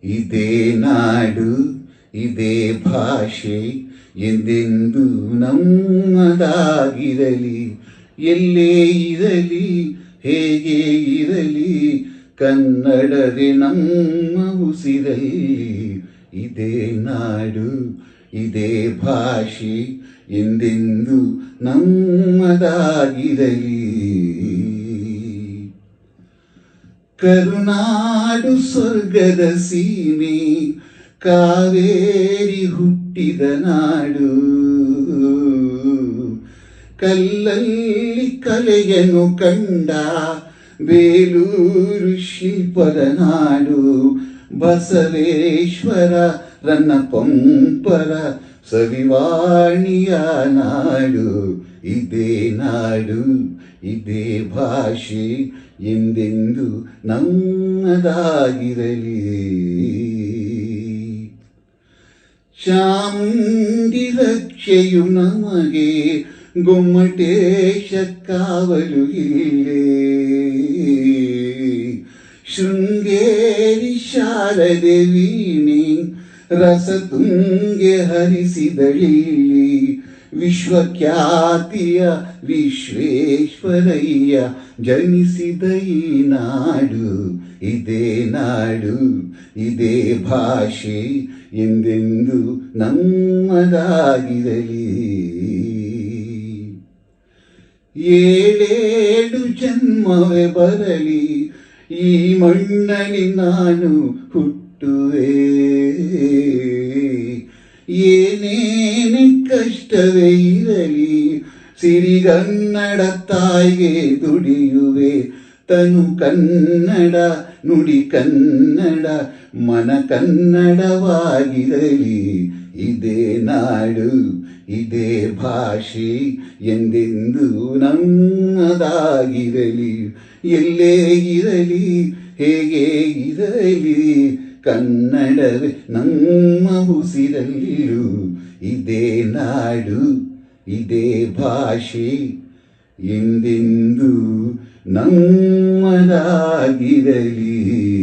ಇದೇ ನಾಡು ಇದೇ ಭಾಷೆ ಎಂದೆಂದು ನಮ್ಮದಾಗಿರಲಿ. ಎಲ್ಲೇ ಇರಲಿ ಹೇಗೆ ಇರಲಿ ಕನ್ನಡವೇ ನಮ್ಮ ಉಸಿರಲ್ಲಿ. ಇದೇ ನಾಡು ಇದೇ ಭಾಷೆ ಎಂದೆಂದು ನಮ್ಮದಾಗಿರಲಿ. ಕರುನಾಡು ಸ್ವರ್ಗದ ಸೀಮೆ ಕಾವೇರಿ ಹುಟ್ಟಿದ ನಾಡು. ಕಲ್ಲಲ್ಲಿ ಕಲೆಯನ್ನು ಕಂಡ ಬೇಲೂರು ಶಿಲ್ಪದ ನಾಡು. ಬಸವೇಶ್ವರ ರನ್ನ ಪಂಪರ ಸವಿವಾಣಿಯ ನಾಡು. ಇದೇ ನಾಡು ಇದೇ ಭಾಷೆ ಎಂದೆಂದು ನಮ್ಮದಾಗಿರಲಿ. ಚಾಮುಂಡಿ ರಕ್ಷೆಯು ನಮಗೆ ಗೊಮ್ಮಟೇಶ ಕಾವಲು ಇಲ್ಲೇ. ಶೃಂಗೇರಿ ಶಾರದೆ ವೀಣೆ ರಸತುಂಗೆ ಹರಿಸಿದಳಿಲ್ಲಿ. ವಿಶ್ವಖ್ಯಾತಿಯ ವಿಶ್ವೇಶ್ವರಯ್ಯ ಜನಿಸಿದ ಈ ನಾಡು. ಇದೇ ನಾಡು ಇದೇ ಭಾಷೆ ಎಂದೆಂದು ನಮ್ಮದಾಗಿರಲಿ. ಏಳೇಳು ಜನ್ಮವೇ ಬರಲಿ ಈ ಮಣ್ಣಲ್ಲಿ ನಾನು ಹುಟ್ಟುವೆ. ಏನೇನೆ ಕಷ್ಟವೇ ಇರಲಿ ಸಿರಿಗನ್ನಡ ತಾಯಿಗೆ ದುಡಿಯುವೆ. ತನು ಕನ್ನಡ ನುಡಿ ಕನ್ನಡ ಮನ ಕನ್ನಡವಾಗಿರಲಿ. ಇದೇ ನಾಡು ಇದೇ ಭಾಷೆ ಎಂದೆಂದು ನಮ್ಮದಾಗಿರಲಿ. ಎಲ್ಲೇ ಇರಲಿ ಹೇಗೆ ಇರಲಿ ಕನ್ನಡವೇ ನಮ್ಮ ಉಸಿರಲ್ಲೂ. ಇದೇ ನಾಡು ಇದೇ ಭಾಷೆ ಎಂದೆಂದು ನಮ್ಮದಾಗಿರಲಿ.